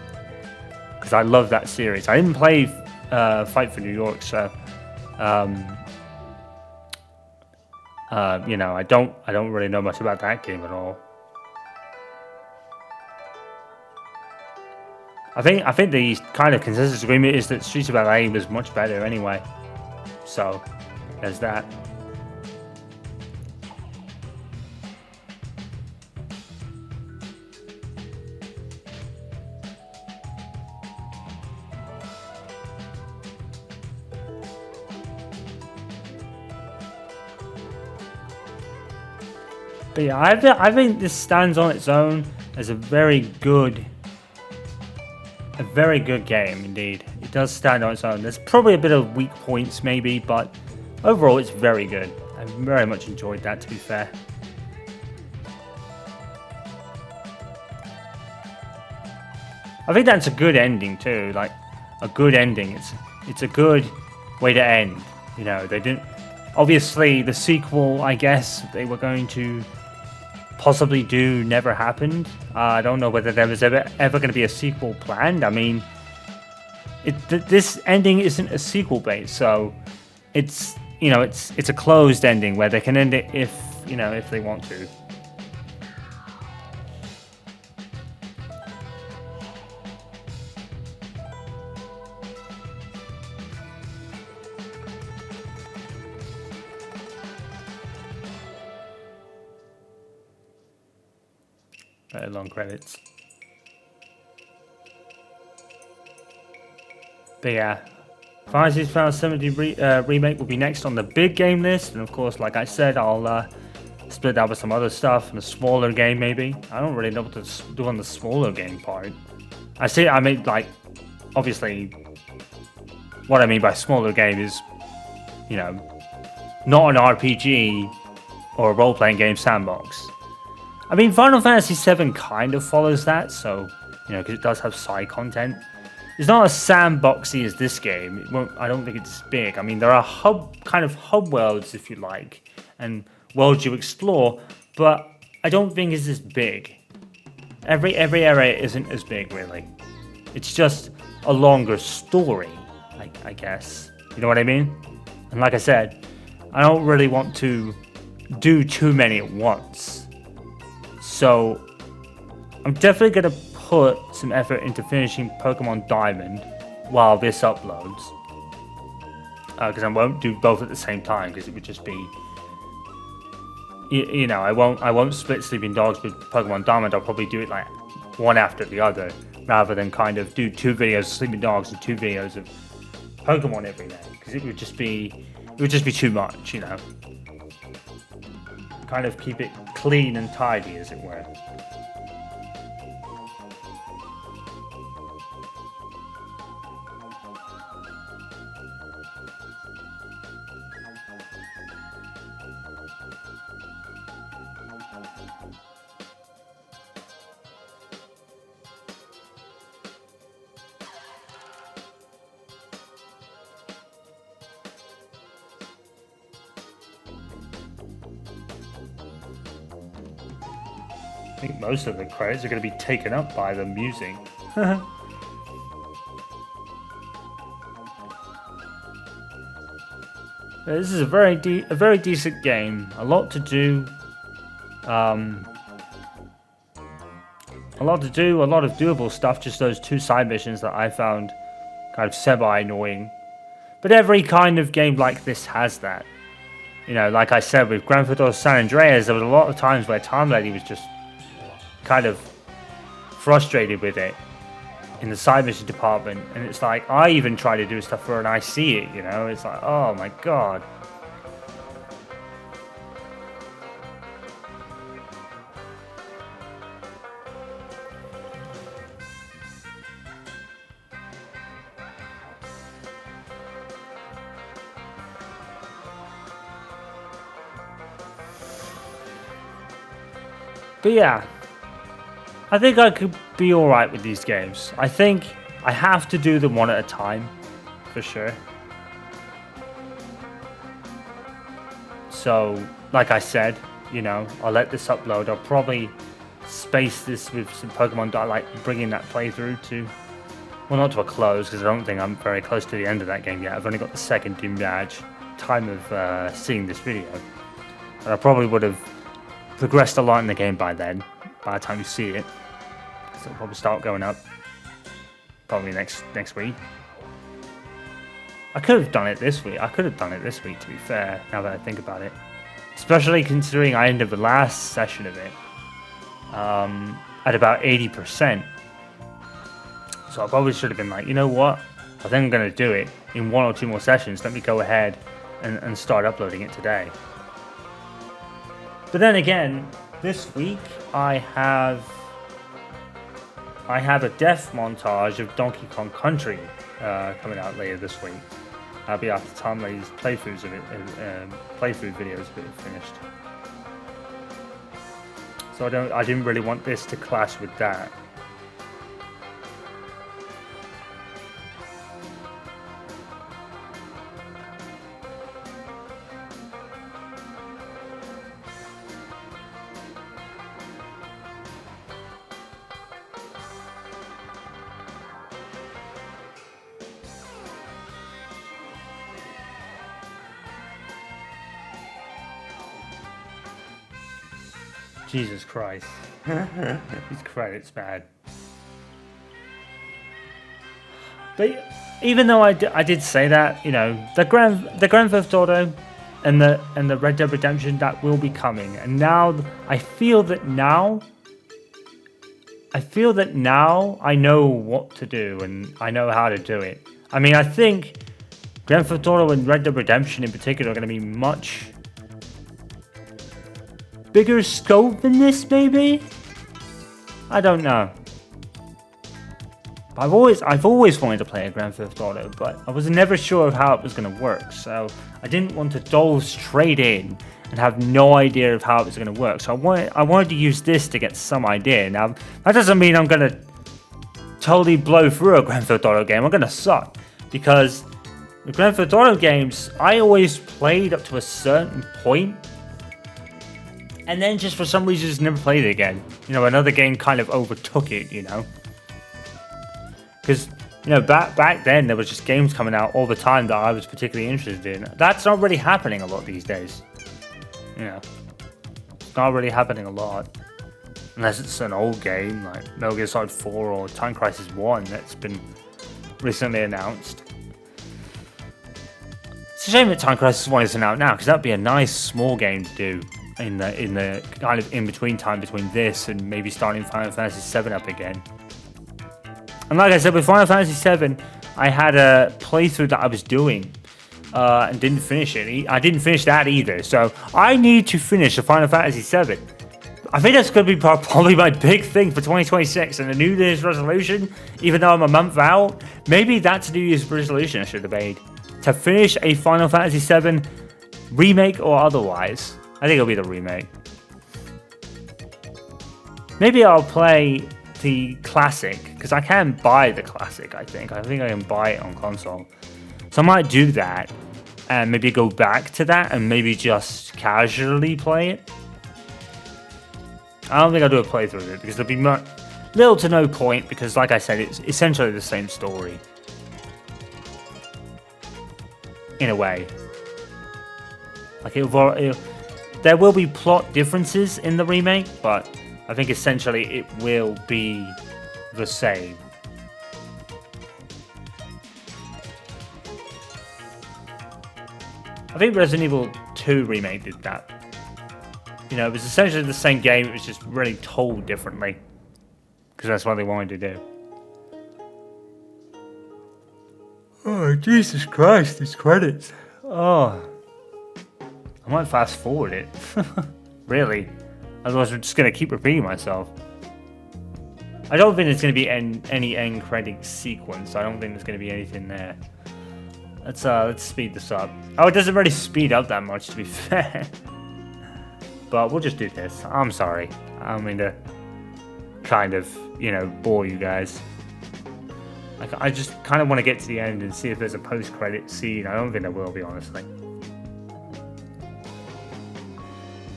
because I love that series. I didn't play Fight for New York, so you know, I don't really know much about that game at all. I think the kind of consensus agreement is that Streets of LA was much better anyway. So there's that. But yeah, I think this stands on its own as a very good game indeed. It does stand on its own. There's probably a bit of weak points maybe, but overall it's very good. I very much enjoyed that, to be fair. I think that's a good ending too, like a good ending. It's a good way to end. You know, they didn't. Obviously, the sequel, I guess, they were going to possibly do never happened. I don't know whether there was ever going to be a sequel planned. I mean, this ending isn't a sequel base, so it's, you know, it's a closed ending where they can end it if, you know, if they want to. Very long credits. But yeah, Final Fantasy VII Remake will be next on the big game list, and of course, like I said, I'll split that with some other stuff and a smaller game maybe. I don't really know what to do on the smaller game part. I mean, like, obviously, what I mean by smaller game is, you know, not an RPG or a role-playing game sandbox. I mean, Final Fantasy VII kind of follows that, so, you know, because it does have side content. It's not as sandboxy as this game. I don't think it's big. I mean, there are kind of hub worlds, if you like, and worlds you explore, but I don't think it's as big. Every area isn't as big, really. It's just a longer story, I guess. You know what I mean? And like I said, I don't really want to do too many at once. So, I'm definitely going to put some effort into finishing Pokemon Diamond while this uploads. Because I won't do both at the same time, because it would just be... You know, I won't split Sleeping Dogs with Pokemon Diamond. I'll probably do it like one after the other, rather than kind of do 2 videos of Sleeping Dogs and 2 videos of Pokemon every day. Because it would just be too much, you know. Kind of keep it clean and tidy, as it were. think most of the credits are going to be taken up by the music. This is a very decent game. A lot to do. A lot of doable stuff. Just those 2 side missions that I found kind of semi-annoying. But every kind of game like this has that. You know, like I said, with Grand Theft Auto San Andreas, there was a lot of times where Time Lady was just kind of frustrated with it in the side mission department. And it's like, I even try to do stuff for her and I see it, you know? It's like, oh my god. But yeah, I think I could be alright with these games. I think I have to do them one at a time, for sure. So, like I said, you know, I'll let this upload. I'll probably space this with some Pokemon that I like bringing that playthrough to, well, not to a close, because I don't think I'm very close to the end of that game yet. I've only got the 2nd Doom badge time of seeing this video. And I probably would have progressed a lot in the game by then, by the time you see it. So it'll probably start going up probably next week. I could have done it this week. To be fair, now that I think about it. Especially considering I ended the last session of it at about 80%. So I probably should have been like, you know what? I think I'm going to do it in 1 or 2 more sessions. Let me go ahead and start uploading it today. But then again, this week I have a death montage of Donkey Kong Country coming out later this week. I'll be after Tom Lady's playthrough videos a bit finished. So I didn't really want this to clash with that. Jesus Christ. These credits, man. But even though I did say that, you know, the Grand Theft Auto and the Red Dead Redemption, that will be coming. And now I feel that now I know what to do and I know how to do it. I mean, I think Grand Theft Auto and Red Dead Redemption in particular are going to be much bigger scope than this, maybe? I don't know. I've always wanted to play a Grand Theft Auto, but I was never sure of how it was going to work, so I didn't want to dive straight in and have no idea of how it was going to work. So I wanted to use this to get some idea. Now, that doesn't mean I'm going to totally blow through a Grand Theft Auto game. I'm going to suck, because the Grand Theft Auto games, I always played up to a certain point, and then just for some reason just never played it again. You know, another game kind of overtook it, you know. Because, you know, back then there was just games coming out all the time that I was particularly interested in. That's not really happening a lot these days. You know, it's not really happening a lot. Unless it's an old game like Metal Gear Solid 4 or Time Crisis 1 that's been recently announced. It's a shame that Time Crisis 1 isn't out now, because that'd be a nice small game to do in the kind of in-between time between this and maybe starting Final Fantasy VII up again. And like I said, with Final Fantasy VII, I had a playthrough that I was doing and didn't finish it. I didn't finish that either, so I need to finish the Final Fantasy VII. I think that's going to be probably my big thing for 2026, and a New Year's resolution, even though I'm a month out, maybe that's a New Year's resolution I should have made. To finish a Final Fantasy VII remake or otherwise. I think it'll be the remake. Maybe I'll play the classic, because I can buy the classic, I think. I can buy it on console. So I might do that, and maybe go back to that, and maybe just casually play it. I don't think I'll do a playthrough of it because there'll be little to no point because, like I said, it's essentially the same story. In a way. Like there will be plot differences in the remake, but I think essentially it will be the same. I think Resident Evil 2 remake did that. You know, it was essentially the same game, it was just really told differently. Because that's what they wanted to do. Oh, Jesus Christ, these credits. Oh. I might fast forward it. Really. Otherwise I'm just going to keep repeating myself. I don't think there's going to be any end credit sequence. I don't think there's going to be anything there. Let's speed this up. Oh, it doesn't really speed up that much, to be fair. But we'll just do this. I'm sorry. I don't mean to kind of, you know, bore you guys. Like, I just kind of want to get to the end and see if there's a post-credit scene. I don't think there will be, honestly.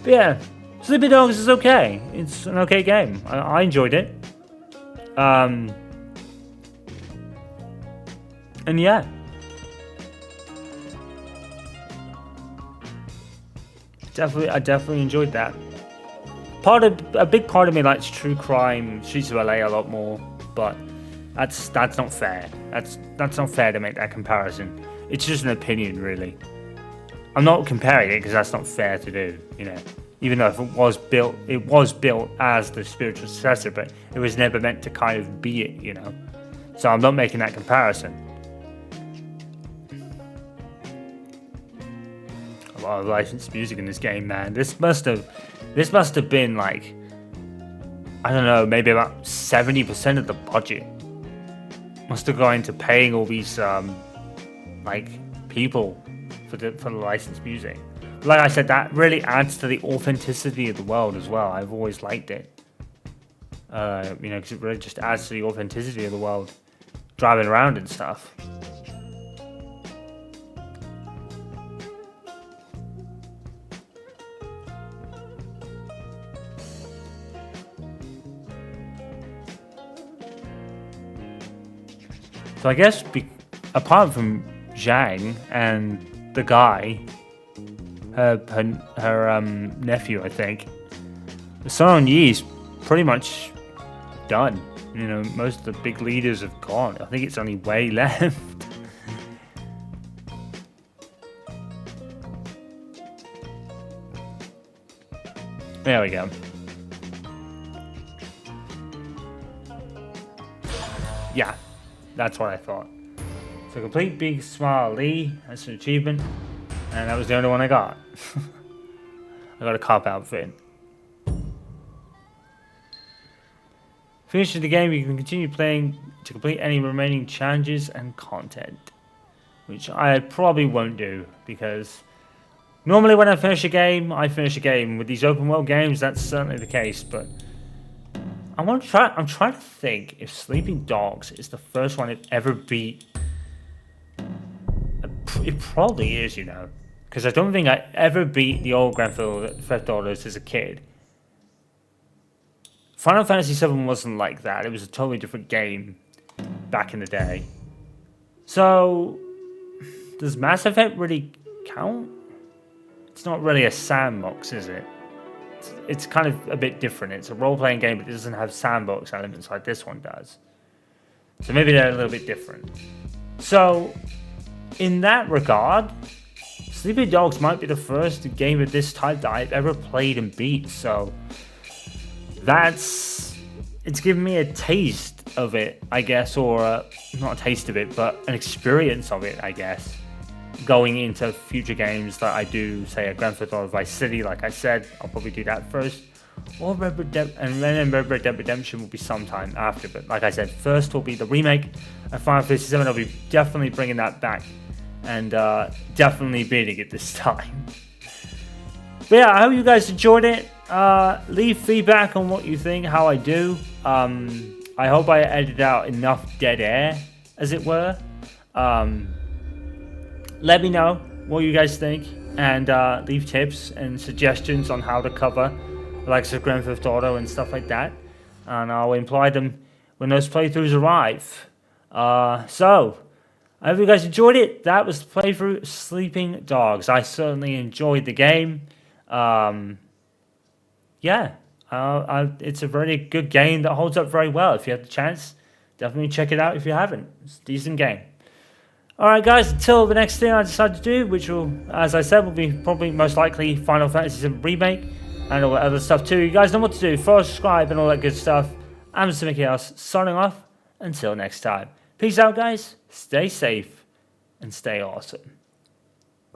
But yeah, Sleepy Dogs is okay. It's an okay game. I enjoyed it. And yeah. I definitely enjoyed that. A big part of me likes true crime, Streets of LA a lot more, but that's not fair. That's not fair to make that comparison. It's just an opinion, really. I'm not comparing it because that's not fair to do, you know. Even though if it was built as the spiritual successor, but it was never meant to kind of be it, you know. So I'm not making that comparison. A lot of licensed music in this game, man. This must have been like, I don't know, maybe about 70% of the budget. Must have gone into paying all these like people for the licensed music. Like I said, that really adds to the authenticity of the world as well. I've always liked it. You know, because it really just adds to the authenticity of the world, driving around and stuff. So I guess apart from Zhang and the guy, her nephew, I think, Sun Yi's pretty much done. You know, most of the big leaders have gone. I think it's only Wei left. There we go. Yeah. That's what I thought. So complete Big Smile Li, that's an achievement. And that was the only one I got. I got a cop outfit. Finishing the game, you can continue playing to complete any remaining challenges and content. Which I probably won't do, because normally when I finish a game, I finish a game. With these open world games, that's certainly the case, but I'm trying to think if Sleeping Dogs is the first one I've ever beat. It probably is, you know, because I don't think I ever beat the old Grand Theft Autos as a kid. Final Fantasy VII wasn't like that. It was a totally different game back in the day. So, does Mass Effect really count? It's not really a sandbox, is it? It's kind of a bit different. It's a role-playing game, but it doesn't have sandbox elements like this one does. So maybe they're a little bit different. So, in that regard, Sleepy Dogs might be the first game of this type that I've ever played and beat. So, it's given me a taste of it, I guess, or not a taste of it, but an experience of it, I guess. Going into future games that I do, say a Grand Theft Auto Vice City, like I said, I'll probably do that first. Or Red Dead Redemption will be sometime after, but like I said, first will be the remake of Final Fantasy VII. I'll be definitely bringing that back, and definitely beating it this time. But yeah, I hope you guys enjoyed it. Leave feedback on what you think, how I do. I hope I edited out enough dead air, as it were. Let me know what you guys think, and leave tips and suggestions on how to cover like Grand Theft Auto and stuff like that. And I'll imply them when those playthroughs arrive. So, I hope you guys enjoyed it. That was the playthrough Sleeping Dogs. I certainly enjoyed the game. Yeah, it's a very good game that holds up very well. If you have the chance, definitely check it out if you haven't. It's a decent game. Alright guys, until the next thing I decide to do, which will, as I said, will be probably most likely Final Fantasy VII Remake and all that other stuff too. You guys know what to do. Follow, subscribe and all that good stuff. I'm Mr. Mickey House, signing off. Until next time. Peace out guys, stay safe, and stay awesome.